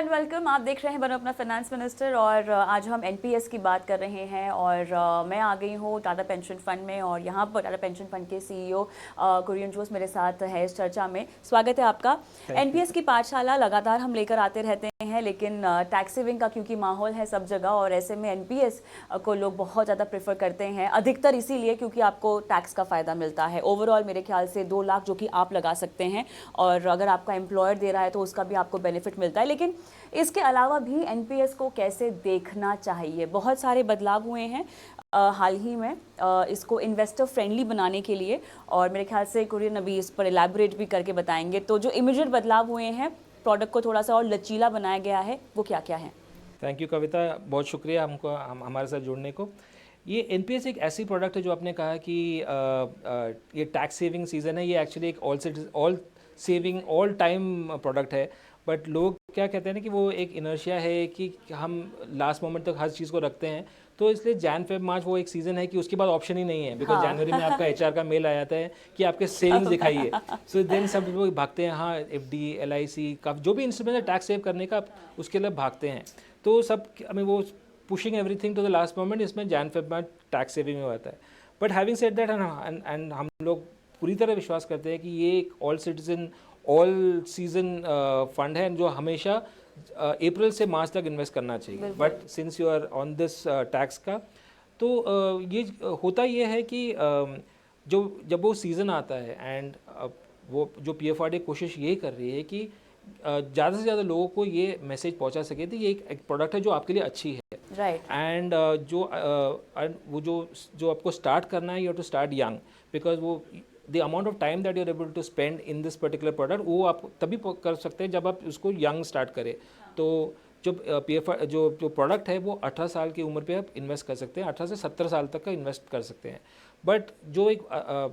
And welcome. आप देख रहे हैं बनो अपना फाइनेंस मिनिस्टर और आज हम एनपीएस की बात कर रहे हैं और मैं आ गई हूँ टाटा पेंशन फंड में और यहाँ पर टाटा पेंशन फंड के सीईओ कुरियन जोस मेरे साथ है इस चर्चा में। स्वागत है आपका। एनपीएस की पाठशाला लगातार हम लेकर आते रहते हैं, लेकिन टैक्स सेविंग का क्योंकि माहौल है सब जगह और ऐसे में एनपीएस को लोग बहुत ज़्यादा प्रेफर करते हैं, अधिकतर इसीलिए क्योंकि आपको टैक्स का फ़ायदा मिलता है। ओवरऑल मेरे ख्याल से 2 लाख जो कि आप लगा सकते हैं और अगर आपका एम्प्लॉयर दे रहा है तो उसका भी आपको बेनिफिट मिलता है। लेकिन इसके अलावा भी एनपीएस को कैसे देखना चाहिए, बहुत सारे बदलाव हुए हैं हाल ही में इसको इन्वेस्टर फ्रेंडली बनाने के लिए और मेरे ख्याल से कुरियन अभी इस पर एलैबोरेट भी करके बताएंगे। तो जो इमीडिएट बदलाव हुए हैं, प्रोडक्ट को थोड़ा सा और लचीला बनाया गया है, वो क्या क्या है? थैंक यू कविता, बहुत शुक्रिया हमारे साथ जुड़ने को। ये एनपीएस एक ऐसी प्रोडक्ट है जो आपने कहा कि ये टैक्स सेविंग सीजन है। ये एक्चुअली एक all saving all time product है, बट लोग क्या कहते हैं ना कि वो एक इनर्शिया है कि हम लास्ट मोमेंट तक हर चीज़ को रखते हैं। तो इसलिए जैन फेब मार्च वो एक सीज़न है कि उसके बाद ऑप्शन ही नहीं है, बिकॉज जनवरी में आपका एचआर का मेल आ जाता है कि आपके सेविंग्स दिखाइए। सो देन सब लोग भागते हैं, हाँ एफडी एलआईसी का जो भी इंस्ट्रूमेंट है टैक्स सेव करने का, उसके लिए भागते हैं। तो सब वो pushing everything to the last moment, इसमें जैन फेब में टैक्स सेविंग में होता है। But having said that and हम लोग पूरी तरह विश्वास करते हैं कि ये एक all citizen all season fund है जो हमेशा अप्रैल से मार्च तक इन्वेस्ट करना चाहिए। But since you are on this tax का, तो ये होता ये है कि जो जब वो सीज़न आता है एंड वो जो पीएफआरडी कोशिश ये कर रही है कि ज़्यादा से ज़्यादा लोगों को ये मैसेज पहुंचा सके कि ये एक प्रोडक्ट है जो आपके लिए अच्छी है। राइट। एंड वो जो आपको स्टार्ट करना है, you have to start young, because वो the amount of time that you are able to spend in this particular product वो आप तभी कर सकते हैं जब आप उसको यंग स्टार्ट करें। तो जो पीएफआर जो प्रोडक्ट है वो 18 साल की उम्र पे आप इन्वेस्ट कर सकते हैं, 18 से 70 साल तक का इन्वेस्ट कर सकते हैं। बट जो एक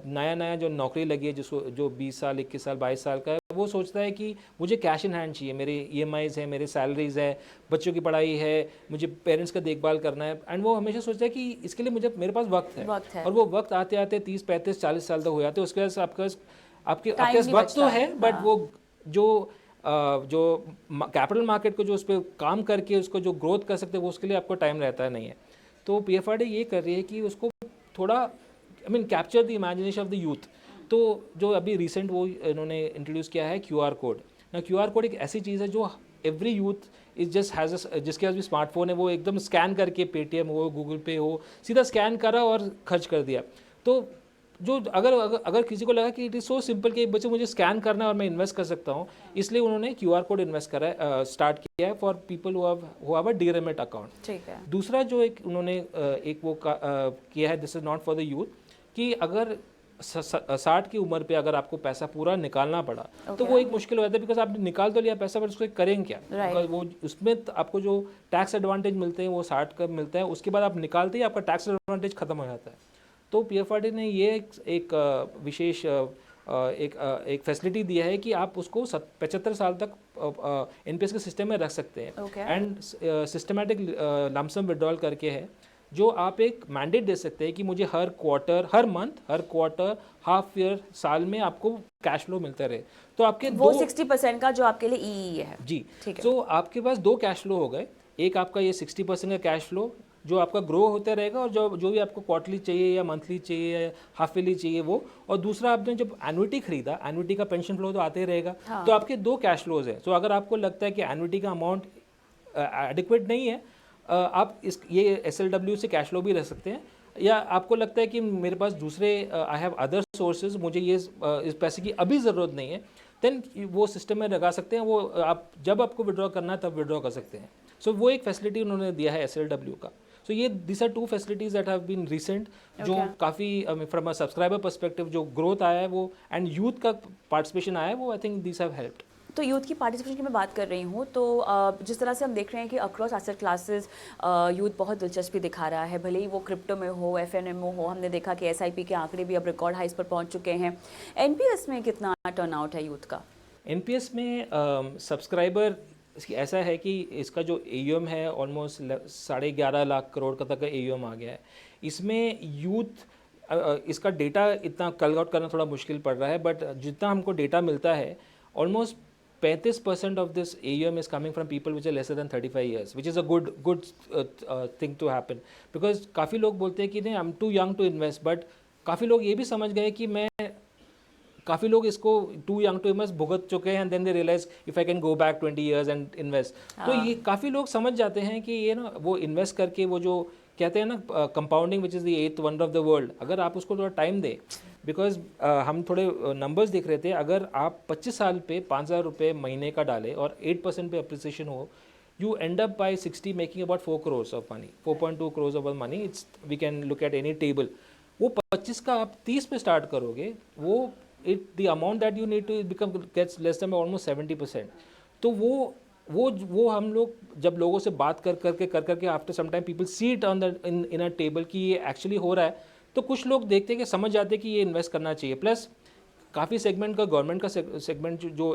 नया जो नौकरी लगी है, जिसको जो 20 साल 21 साल 22 साल का है, वो सोचता है कि मुझे कैश इन हैंड चाहिए, मेरे ईएमआईज़ है, मेरे सैलरीज़ है, बच्चों की पढ़ाई है, मुझे पेरेंट्स का देखभाल करना है। एंड वो हमेशा सोचता है कि इसके लिए मेरे पास वक्त है। और वो वक्त आते आते 30 35 40 साल तक हो जाते हैं। उसके बाद आपके पास वक्त तो है, बट वो जो कैपिटल मार्केट को जो उस पर काम करके उसको जो ग्रोथ कर सकते हैं वो उसके लिए आपको टाइम रहता नहीं है। तो पीएफआरडी ये कर रही है कि उसको थोड़ा capture the imagination of the youth. तो जो अभी रिसेंट वो इन्होंने इंट्रोड्यूस किया है क्यूआर कोड। ना क्यूआर कोड एक ऐसी चीज़ है जो every youth is just has, जिसके पास भी स्मार्टफोन है वो एकदम स्कैन करके, पेटीएम हो गूगल पे हो, सीधा स्कैन करा और खर्च कर दिया। तो जो अगर किसी को लगा कि इट इज़ सो सिंपल कि बच्चे मुझे स्कैन करना है और मैं इन्वेस्ट कर सकता हूँ, इसलिए उन्होंने क्यूआर कोड इन्वेस्ट करा है, स्टार्ट किया है for people who have a demat account. ठीक है। दूसरा जो एक उन्होंने एक वो किया है, this is not for the youth, कि अगर 60 की उम्र पे अगर आपको पैसा पूरा निकालना पड़ा तो वो एक मुश्किल हो जाता है, बिकॉज आपने निकाल तो लिया पैसा, पर उसको करेंगे क्या? बिकॉज वो उसमें आपको जो टैक्स एडवांटेज मिलते हैं वो 60 का मिलता है, उसके बाद आप निकालते ही आपका टैक्स एडवांटेज खत्म हो जाता है। तो पीएफआरडी ने ये एक विशेष एक फैसिलिटी दिया है कि आप उसको 75 साल तक एनपीएस के सिस्टम में रख सकते हैं। एंड सिस्टमैटिक लमसम विड्रॉल करके है, जो आप एक मैंडेट दे सकते हैं कि मुझे हर क्वार्टर, हर मंथ, हर क्वार्टर, हाफ ईयर, साल में आपको कैश फ्लो मिलता रहे। तो आपके वो 60% का जो आपके लिए ई है। जी, तो आपके पास 2 कैश फ्लो हो गए। एक आपका ये 60% का कैश फ्लो जो आपका ग्रो होता रहेगा और जो भी आपको क्वार्टरली चाहिए या मंथली चाहिए या हाफ ईयरली चाहिए वो, और दूसरा आपने जब एन्युटी खरीदा, एन्युटी का पेंशन फ्लो तो आते ही रहेगा। हाँ। तो आपके 2 कैश फ्लोज है। तो अगर आपको लगता है कि एन्युटी का अमाउंट एडिक्वेट नहीं है, आप ये एसएलडब्ल्यू से कैश फ्लो भी रख सकते हैं, या आपको लगता है कि मेरे पास दूसरे आई हैव अदर सोर्सेज, मुझे ये इस पैसे की अभी ज़रूरत नहीं है, देन वो सिस्टम में लगा सकते हैं। वो आप जब आपको विड्रॉ करना है तब विड्रॉ कर सकते हैं। सो वो एक फैसिलिटी उन्होंने दिया है एसएलडब्ल्यू का। सो ये this are 2 facilities that have been recent, जो काफ़ी फ्रॉम अ सब्सक्राइबर पर्सपेक्टिव जो ग्रोथ आया है वो, एंड यूथ का पार्टिसिपेशन आया है वो, I think this have helped. तो यूथ की पार्टिसिपेशन की मैं बात कर रही हूँ, तो जिस तरह से हम देख रहे हैं कि अक्रॉस एसेट क्लासेस यूथ बहुत दिलचस्पी दिखा रहा है, भले ही वो क्रिप्टो में हो, एफएनएमओ हो। हमने देखा कि एसआईपी के आंकड़े भी अब रिकॉर्ड हाइस पर पहुँच चुके हैं। एनपीएस में कितना टर्नआउट है यूथ का? एनपीएस में सब्सक्राइबर ऐसा है कि इसका जो एयूएम है ऑलमोस्ट 11.5 लाख करोड़ का तक का एयूएम आ गया है। इसमें यूथ इसका डेटा इतना कल आउट करना थोड़ा मुश्किल पड़ रहा है, बट जितना हमको डेटा मिलता है almost 35% of this AUM is coming from people which are lesser than 35 years, which is a good thing to happen. Because काफ़ी लोग बोलते हैं कि नहीं, I'm too young to invest, but काफ़ी लोग ये भी समझ गए कि मैं, काफ़ी लोग इसको टू यंग टू इन्वेस्ट भुगत चुके हैं, and then they realise if I can go back 20 years and invest. तो ये काफ़ी लोग समझ जाते हैं कि ये ना, वो इन्वेस्ट करके वो जो कहते हैं ना compounding which is the 8th wonder of the world, अगर आप उसको थोड़ा टाइम दें. बिकॉज हम थोड़े नंबर्स देख रहे थे, अगर आप 25 साल पे 5,000 रुपये महीने का डालें और 8% पे अप्रिसिएशन हो, you end up by 60 making about 4 crores of money, 4.2 crores of money. It's, we can look at any table. वो 25 का आप 30 पे स्टार्ट करोगे, वो the amount that you need to become gets less than almost 70%. तो वो हम लोग जब लोगों से बात करके after some time people see it on the in a table कि ये एक्चुअली हो रहा है, तो कुछ लोग देखते हैं कि समझ जाते हैं कि ये इन्वेस्ट करना चाहिए. प्लस काफ़ी सेगमेंट का गवर्नमेंट का सेगमेंट जो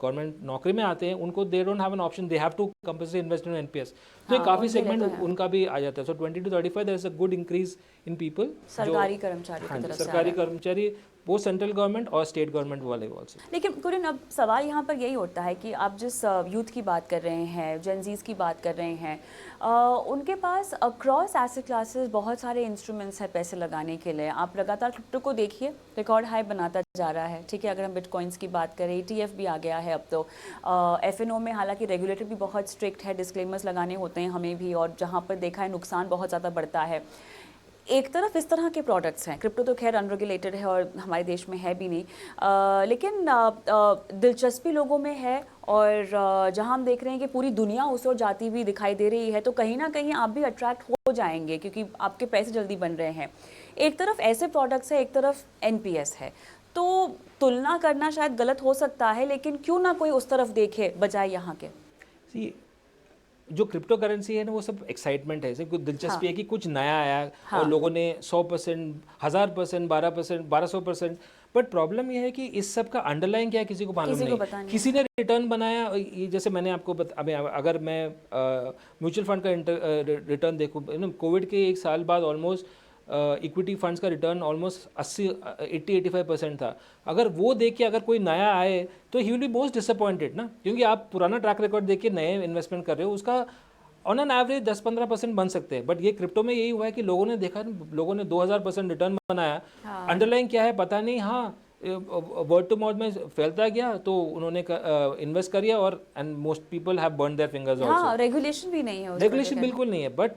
गवर्नमेंट नौकरी में आते हैं, उनको they don't have an option, they have to compulsory invest in NPS. तो काफ़ी सेगमेंट उनका भी आ जाता है. So 20 to 35 there is a good increase in people. सरकारी कर्मचारी की तरफ से सरकारी कर्मचारी, वो सेंट्रल गवर्नमेंट और स्टेट गवर्नमेंट वाले ऑल्सो. लेकिन कुरिन, अब सवाल यहाँ पर यही उठता है कि आप जिस यूथ की बात कर रहे हैं, जेनजीज की बात कर रहे हैं, उनके पास अक्रॉस एसेट क्लासेस बहुत सारे इंस्ट्रूमेंट्स हैं पैसे लगाने के लिए. आप लगातार क्रिप्टो को देखिए, रिकॉर्ड हाई बनाता जा रहा है. ठीक है, अगर हम बिटकॉइंस की बात करें, ETF भी आ गया है अब तो. FNO में हालांकि रेगुलेटर भी बहुत स्ट्रिक्ट है, डिस्क्लेमर्स लगाने होते हैं हमें भी, और जहाँ पर देखा है नुकसान बहुत ज़्यादा बढ़ता है. एक तरफ इस तरह के प्रोडक्ट्स हैं, क्रिप्टो तो खैर अनरेगुलेटेड है और हमारे देश में है भी नहीं, लेकिन दिलचस्पी लोगों में है. और जहां हम देख रहे हैं कि पूरी दुनिया उस ओर जाती हुई दिखाई दे रही है, तो कहीं ना कहीं आप भी अट्रैक्ट हो जाएंगे क्योंकि आपके पैसे जल्दी बन रहे हैं. एक तरफ ऐसे प्रोडक्ट्स है, एक तरफ NPS है, तो तुलना करना शायद गलत हो सकता है, लेकिन क्यों ना कोई उस तरफ देखे बजाय यहाँ के. जो क्रिप्टो करेंसी है ना, वो सब एक्साइटमेंट है, कुछ दिलचस्पी है कि कुछ नया आया और लोगों ने 100%, 1000%, 12%, 1200%. बट प्रॉब्लम ये है कि इस सब का अंडरलाइन क्या है किसी को मालूम नहीं. किसी ने रिटर्न बनाया, जैसे मैंने आपको अगर मैं म्यूचुअल फंड का रिटर्न देखूँ, कोविड के 1 साल बाद ऑलमोस्ट इक्विटी फंड्स का रिटर्न ऑलमोस्ट 80-85% था. अगर वो देख के अगर कोई नया आए तो he will be most disappointed ना, क्योंकि आप पुराना ट्रैक रिकॉर्ड देख के नए इन्वेस्टमेंट कर रहे हो, उसका ऑन एन एवरेज 10-15% बन सकते हैं. बट ये क्रिप्टो में यही हुआ है कि लोगों ने देखा, लोगों ने 2000% रिटर्न बनाया. अंडरलाइन क्या है पता नहीं, हाँ वर्ड टू माउथ में फैलता गया तो उन्होंने इन्वेस्ट कर दिया, और and most people have burn their fingers also. Regulation भी नहीं है, रेगुलेशन बिल्कुल नहीं है. बट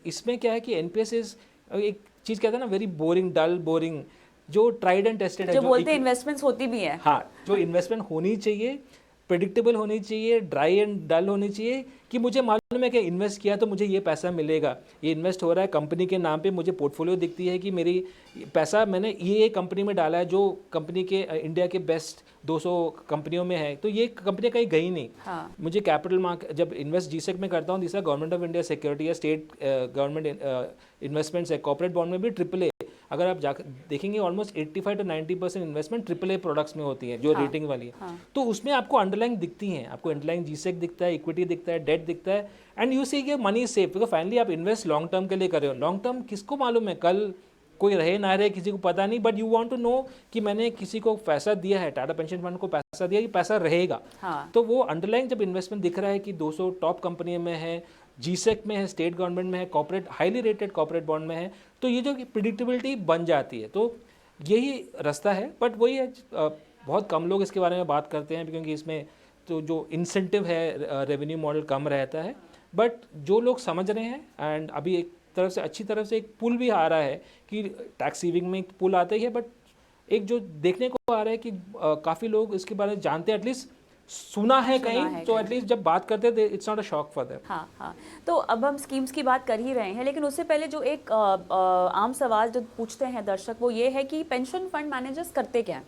इसमें क्या है कि एनपीएस इज एक चीज़ कहते हैं ना, वेरी बोरिंग, डल बोरिंग, जो ट्राइड एंड टेस्टेड है, जो बोलते हैं इन्वेस्टमेंट्स होती भी है. हाँ, जो इन्वेस्टमेंट होनी चाहिए, प्रेडिक्टेबल होनी चाहिए, ड्राई एंड डल होनी चाहिए, कि मुझे मालूम है कि इन्वेस्ट किया तो मुझे ये पैसा मिलेगा, ये इन्वेस्ट हो रहा है कंपनी के नाम पे, मुझे पोर्टफोलियो दिखती है कि मेरी पैसा मैंने ये कंपनी में डाला है, जो कंपनी के इंडिया के बेस्ट 200 कंपनियों में है, तो ये कंपनी कहीं गई नहीं. हाँ. मुझे कैपिटल मार्केट जब इन्वेस्ट जीसेक में करता हूँ, दूसरा गवर्नमेंट ऑफ इंडिया सिक्योरिटी या स्टेट गवर्नमेंट इन्वेस्टमेंट्स है, कॉर्पोरेट बॉन्ड में भी AAA. अगर आप जाकर देखेंगे almost 85 to 90% investment AAA products में होती है, जो रेटिंग वाली है. तो उसमें आपको अंडरलाइन दिखती हैं, आपको अंडरलाइन जीसेक दिखता है, इक्विटी दिखता है, डेट दिखता है, एंड यू सी कि money is safe, because finally आप इन्वेस्ट लॉन्ग टर्म के लिए कर रहे हो. लॉन्ग टर्म किसको मालूम है, कल कोई रहे ना रहे, किसी को पता नहीं, but you want to know कि मैंने किसी को पैसा दिया है, टाटा पेंशन फंड को पैसा दिया, ये पैसा रहेगा. तो वो अंडरलाइन जब इन्वेस्टमेंट दिख रहा है कि 200 टॉप कंपनी में है, जीसेक में है, स्टेट गवर्नमेंट में है, corporate highly rated corporate bond में है, तो ये जो प्रिडिक्टेबिलिटी बन जाती है, तो यही रास्ता है. बट वही है, बहुत कम लोग इसके बारे में बात करते हैं, क्योंकि इसमें तो जो इंसेंटिव है, रेवेन्यू मॉडल कम रहता है. बट जो लोग समझ रहे हैं, एंड अभी एक तरफ से अच्छी तरफ से एक पुल भी आ रहा है कि टैक्स सेविंग में एक पुल आता ही है, बट एक जो देखने को आ रहा है कि काफ़ी लोग इसके बारे में जानते हैं, एटलीस्ट सुना है कहीं, तो एटलीस्ट जब बात करते हैं it's not a shock for them. हाँ. तो अब हम स्कीम्स की बात कर ही रहे हैं, लेकिन उससे पहले जो एक आम सवाल जो पूछते हैं दर्शक, वो ये है कि पेंशन फंड मैनेजर्स करते क्या हैं.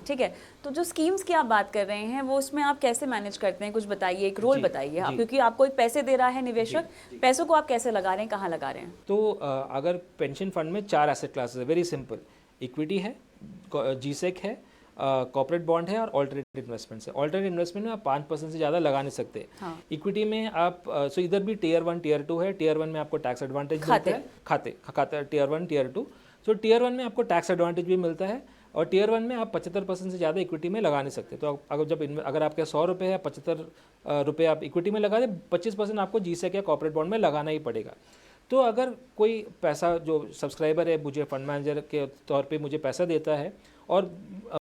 ठीक है, तो जो स्कीम्स की आप बात कर रहे हैं, वो उसमें आप कैसे मैनेज करते हैं, कुछ बताइए, एक रोल बताइए आप, क्योंकि आपको एक पैसे दे रहा है निवेशक, पैसों को आप कैसे लगा रहे हैं, कहाँ लगा रहे हैं. तो अगर पेंशन फंड में 4 एसेट क्लासेस है, वेरी सिंपल. इक्विटी है, जीसेक है, कॉर्पोरेट बॉन्ड है, और ऑल्टरनेटिव इन्वेस्टमेंट्स है. ऑल्टरनेटिव इन्वेस्टमेंट में आप 5% से ज़्यादा लगा नहीं सकते. इक्विटी में आप सो इधर भी टियर 1 टियर 2 है. टियर 1 में आपको टैक्स एडवांटेज मिलता है, खाते टियर 1 टियर 2. सो टियर 1 में आपको टैक्स एडवांटेज भी मिलता है, और टीयर 1 में आप 75% से ज़्यादा इक्विटी में लगा नहीं सकते। तो अगर आपके 100 रुपये है, 75 रुपये आप इक्विटी में लगा दें, 25% आपको जीसेक या कॉर्पोरेट बॉन्ड में लगाना ही पड़ेगा। तो अगर कोई पैसा जो सब्सक्राइबर है मुझे फंड मैनेजर के तौर पे मुझे पैसा देता है और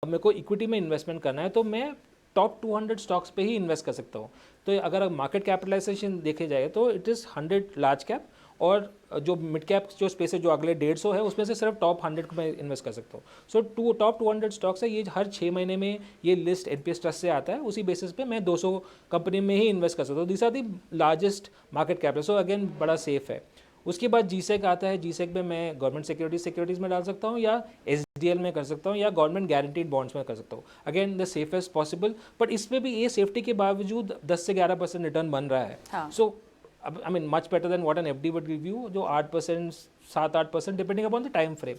मेरे को इक्विटी में इन्वेस्टमेंट करना है, तो मैं टॉप 200 स्टॉक्स पे ही इन्वेस्ट कर सकता हूँ। तो अगर मार्केट कैपिटलाइजेशन देखे जाए तो इट इज़ 100 लार्ज कैप, और जो मिड कैप जो स्पेस है जो अगले 150 है उसमें से सिर्फ टॉप 100 को मैं इन्वेस्ट कर सकता हूँ। सो टॉप 200 स्टॉक्स है, ये हर 6 महीने में ये लिस्ट एनपीएस ट्रस्ट से आता है, उसी बेसिस पे मैं 200 कंपनी में ही इन्वेस्ट कर सकता हूँ। This are the largest market capital, so again बड़ा सेफ है। उसके बाद जीसेक आता है, जीसेक में मैं गवर्नमेंट सिक्योरिटीज़ में डाल सकता हूँ या एसडीएल में कर सकता हूँ या गवर्नमेंट गारंटीड बॉन्ड्स में कर सकता हूँ, again the safest possible. But इसमें भी ये सेफ्टी के बावजूद 10 से 11% रिटर्न बन रहा है। So I mean much better than what an FD would give you, जो 8%, 7-8% depending upon the time frame.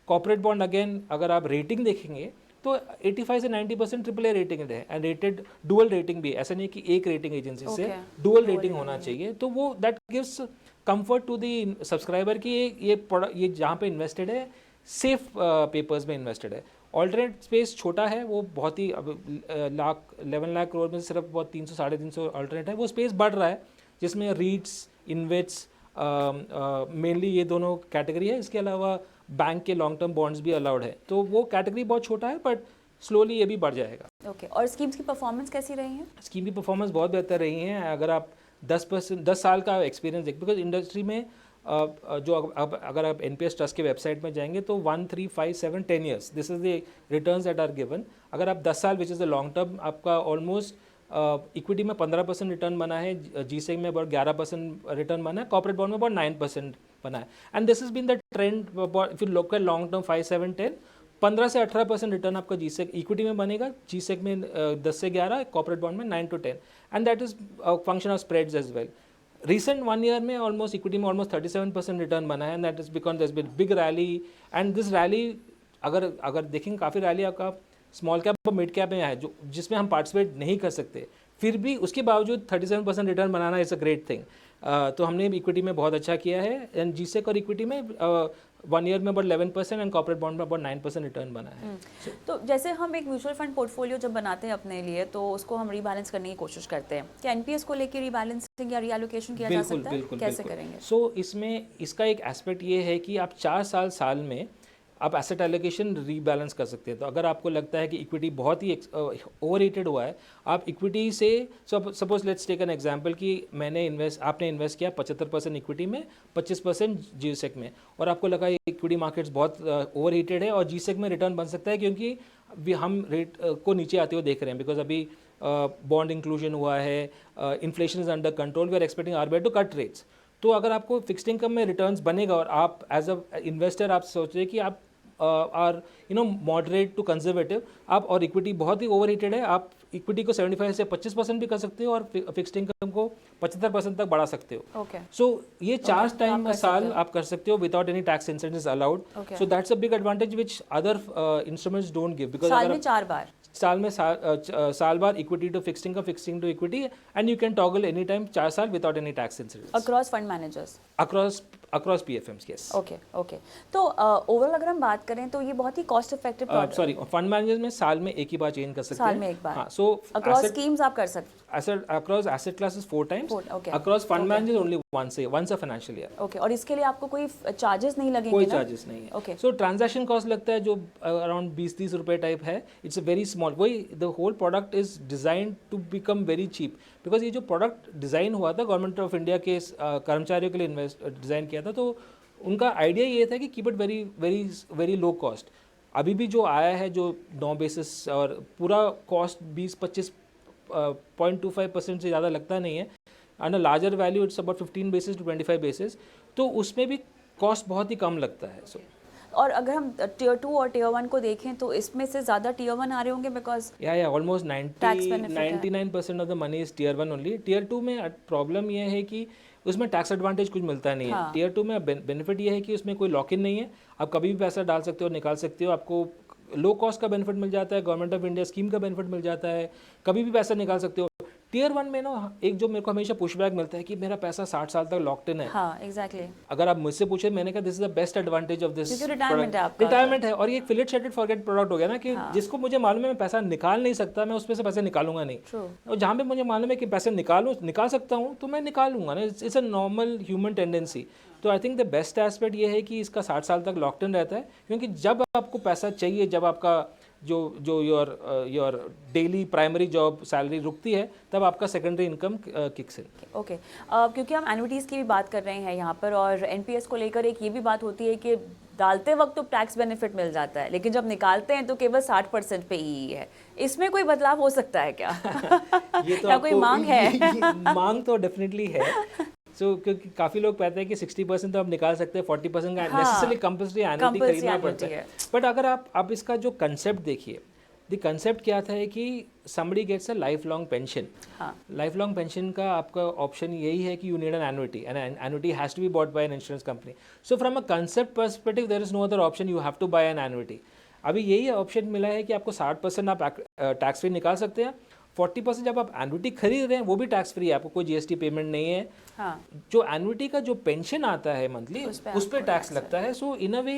Corporate bond again अगर आप रेटिंग देखेंगे तो 85 से 90% ट्रिपल ए रेटिंग है, एंड रेटेड डुअल रेटिंग भी, ऐसा नहीं कि एक रेटिंग एजेंसी से डुअल रेटिंग होना चाहिए। तो वो that gives comfort to the subscriber कि ये जहाँ पे इन्वेस्टेड है सेफ पेपर्स में इन्वेस्टेड है। ऑल्टरनेट स्पेस छोटा है, वो बहुत ही 11 लाख करोड़ में सिर्फ बहुत 300-350 ऑल्टरनेट है। वो स्पेस बढ़ रहा है जिसमें रीट्स, इन्वेट्स मेनली ये दोनों कैटेगरी है। इसके अलावा बैंक के लॉन्ग टर्म बॉन्ड्स भी अलाउड है। तो वो कैटेगरी बहुत छोटा है, बट स्लोली ये भी बढ़ जाएगा। ओके और स्कीम्स की परफॉर्मेंस कैसी रही है? स्कीम की परफॉर्मेंस बहुत बेहतर रही है। अगर आप 10 साल का एक्सपीरियंस देख, बिकॉज इंडस्ट्री में जो अगर आप एनपीएस ट्रस्ट के वेबसाइट में जाएंगे तो 1, 3, 5, 7, 10 years this is the returns that are given. अगर आप 10 साल which is the long term, आपका ऑलमोस्ट इक्विटी में 15% रिटर्न बना है, जीसेक में about 11% रिटर्न बना है, कॉर्पोरेट बॉन्ड में about 9% बना है। And this is been the trend if you look at long term 5, 7, 10, 15 से 18% रिटर्न आपका जीसेक इक्विटी में बनेगा, जीसेक में 10 से 11, कॉर्पोरेट बॉन्ड में 9 to 10, and that is function of spreads as well. Recent 1 year में ऑलमोस्ट इक्विटी में almost 37% return बना है, and that is because there been big rally. And this rally अगर देखेंगे काफ़ी रैली आपका स्मॉल कैप और मिड कैप में है जो जिसमें हम पार्टिसिपेट नहीं कर सकते, फिर भी उसके बावजूद 37% return banana is a great thing. तो हमने इक्विटी में बहुत अच्छा किया है, एंड जीसेक और इक्विटी में 1 ईयर में about 11% एंड कॉर्पोरेट बॉन्ड में about 9% रिटर्न बना है। तो जैसे हम एक म्यूचुअल फंड पोर्टफोलियो जब बनाते हैं अपने लिए, तो उसको हम रीबैलेंस करने की कोशिश करते हैं। क्या एनपीएस को लेकर रीबैलेंसिंग या रीएलोकेशन किया जा सकता है? कैसे करेंगे? सो इसमें इसका एक एस्पेक्ट ये है कि आप 4 साल में आप एसेट एलोकेशन रीबैलेंस कर सकते हैं। तो अगर आपको लगता है कि इक्विटी बहुत ही ओवर रेटेड हुआ है, आप इक्विटी से suppose let's take an example कि आपने इन्वेस्ट किया 75% इक्विटी में, 25% जीसेक में, और आपको लगा इक्विटी मार्केट्स बहुत ओवर हीटेड है और जीसेक में रिटर्न बन सकता है क्योंकि हम रेट को नीचे आते हुए देख रहे हैं, बिकॉज अभी बॉन्ड इंक्लूजन हुआ है, inflation is under control, we are expecting RBI to cut rates. तो अगर आपको फिक्स्ड इनकम में रिटर्न्स बनेगा और आप एज अ इन्वेस्टर आप सोच रहे कि आप आर मॉडरेट टू कंजर्वेटिव, आप और इक्विटी बहुत ही ओवर हीटेड है, आप इक्विटी को 75 से 25% भी कर सकते हो और फिक्स्ड इनकम को 75% तक बढ़ा सकते हो। सो ये 4 टाइम साल आप कर सकते हो without any tax incentives allowed. So that's a big advantage which other instruments don't give, because साल में 4 बार साल बार equity to fixing to equity, and you can toggle any time 4 साल without any tax incentives across fund managers, across PFMs. Yes, okay. तो overall अगर हम बात करें तो ये बहुत ही cost effective product. Sorry, fund managers में साल में एक ही बार चेंज कर सकते हैं, साल में एक बार। हाँ, सो अक्रॉस स्कीम्स आप कर सकते हैं, across asset classes 4 times, across fund managers only once a financial year. Okay, और इसके लिए आपको कोई चार्जेस नहीं लगेंगे? कोई चार्जेस नहीं है। ओके, सो ट्रांजैक्शन कॉस्ट लगता है जो अराउंड 20-30 रुपए टाइप है। इट्स अ वेरी स्मॉल, वही the whole product is designed to become very cheap, because ये जो प्रोडक्ट डिज़ाइन हुआ था गवर्नमेंट ऑफ इंडिया के कर्मचारियों के लिए डिज़ाइन किया था, तो उनका आइडिया ये था कि keep it very very very low cost. अभी भी जो आया है जो 9 बेसिस और पूरा कॉस्ट 20-25.25% से ज़्यादा लगता नहीं है, and a larger value it's about 15 basis to 25 basis, तो उसमें भी कॉस्ट बहुत ही कम लगता है। सो और अगर हम टियर 2 और टियर 1 को देखें तो इसमें से ज़्यादा टियर 1 आ रहे होंगे, because almost 99% of the money is tier 1 only. Tier 2 में प्रॉब्लम ये है कि उसमें टैक्स एडवांटेज कुछ मिलता नहीं है। टियर 2 में बेनिफिट ये है कि उसमें कोई लॉक इन नहीं है, आप कभी भी पैसा डाल सकते हो, निकाल सकते हो, आपको लो कॉस्ट का बेनिफिट मिल जाता है, गवर्नमेंट ऑफ इंडिया स्कीम का बेनिफिट मिल जाता है, कभी भी पैसा निकाल सकते हो। टियर 1 में ना एक जो मेरे को हमेशा पुशबैक मिलता है कि मेरा पैसा 60 साल तक लॉक्ड इन है। हाँ एग्जैक्टली, अगर आप मुझसे पूछे, मैंने कहा this is the best advantage of this, क्योंकि रिटायरमेंट है आपका। रिटायरमेंट है और ये एक फिलेट शेडेड फॉरगेट प्रोडक्ट हो गया ना कि जिसको मुझे मालूम है मैं पैसा निकाल नहीं सकता, मैं उसमें से पैसे निकालूंगा नहीं। ट्रू। और जहाँ पे मुझे मालूम है कि पैसे निकाल सकता हूँ तो मैं निकालूंगा ना, it's a normal human tendency. तो I think the best aspect ये है कि इसका 60 साल तक लॉक्ड इन रहता है, क्योंकि जब आपको पैसा चाहिए, जब आपका जो your daily primary job salary रुकती है, तब आपका secondary income kicks in. Okay, क्योंकि हम एन्युटीज़ की भी बात कर रहे हैं यहाँ पर, और एनपीएस को लेकर एक ये भी बात होती है कि डालते वक्त तो टैक्स बेनिफिट मिल जाता है, लेकिन जब निकालते हैं तो केवल 60% पे ही है। इसमें कोई बदलाव हो सकता है क्या? ये तो क्या कोई मांग है? मांग तो डेफिनेटली है। क्योंकि काफ़ी लोग कहते हैं कि 60% तो आप निकाल सकते हैं, 40% का नेसेसरी कंपल्सरी एनुटी खरीदना पड़ता है। बट अगर आप इसका जो कंसेप्ट देखिए, द कंसेप्ट क्या था है कि somebody gets a life long pension. Life long pension का आपका ऑप्शन यही है कि you need an annuity, and annuity has to be bought by an insurance company. So from a concept perspective there is no other option, you have to buy an annuity. अभी यही option मिला है कि आपको 60% आप tax free निकाल सकते हैं, 40% जब आप एनुटी खरीद रहे हैं वो भी टैक्स फ्री है, आपको कोई जीएसटी पेमेंट नहीं है। जो एनुटी का जो पेंशन आता है मंथली, उस पर टैक्स लगता है। So in a way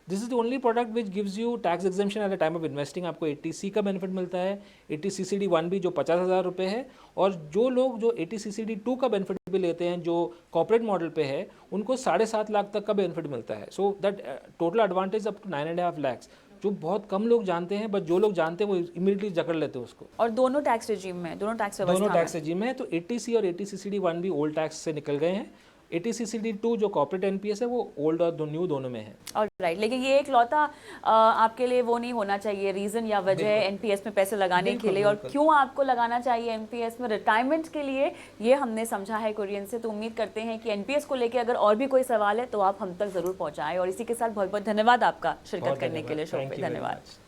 this is the only product which gives you tax exemption at the time of investing. आपको 80C का बेनिफिट मिलता है, 80CCD1 भी जो 50,000 रुपये है, और जो लोग जो 80CCD2 का बेनिफिट भी लेते हैं जो कॉर्पोरेट मॉडल पे है, उनको 7.5 लाख तक का बेनिफिट मिलता है। So that total advantage up to 9.5 lakh, जो बहुत कम लोग जानते हैं, बट जो लोग जानते हैं वो इमीडिएटली जकड़ लेते हैं उसको। और दोनों टैक्स रेजिम में, दोनों टैक्स रेजिम में है। तो 80C और 80CCD1 भी ओल्ड टैक्स से निकल गए हैं, 80CCD2 जो कॉर्पोरेट एनपीएस है वो ओल्ड और न्यू दोनों में है। ऑलराइट, लेकिन ये एक लौता आपके लिए वो नहीं होना चाहिए रीज़न या वजह एनपीएस में पैसे लगाने के लिए, और क्यों आपको लगाना चाहिए एनपीएस में रिटायरमेंट के लिए, ये हमने समझा है कुरियन से। तो उम्मीद करते हैं कि एनपीएस को लेकर अगर और भी कोई सवाल है तो आप हम तक ज़रूर पहुँचाएँ। और इसी के साथ बहुत बहुत धन्यवाद आपका शिरकत करने के लिए शो पे। धन्यवाद।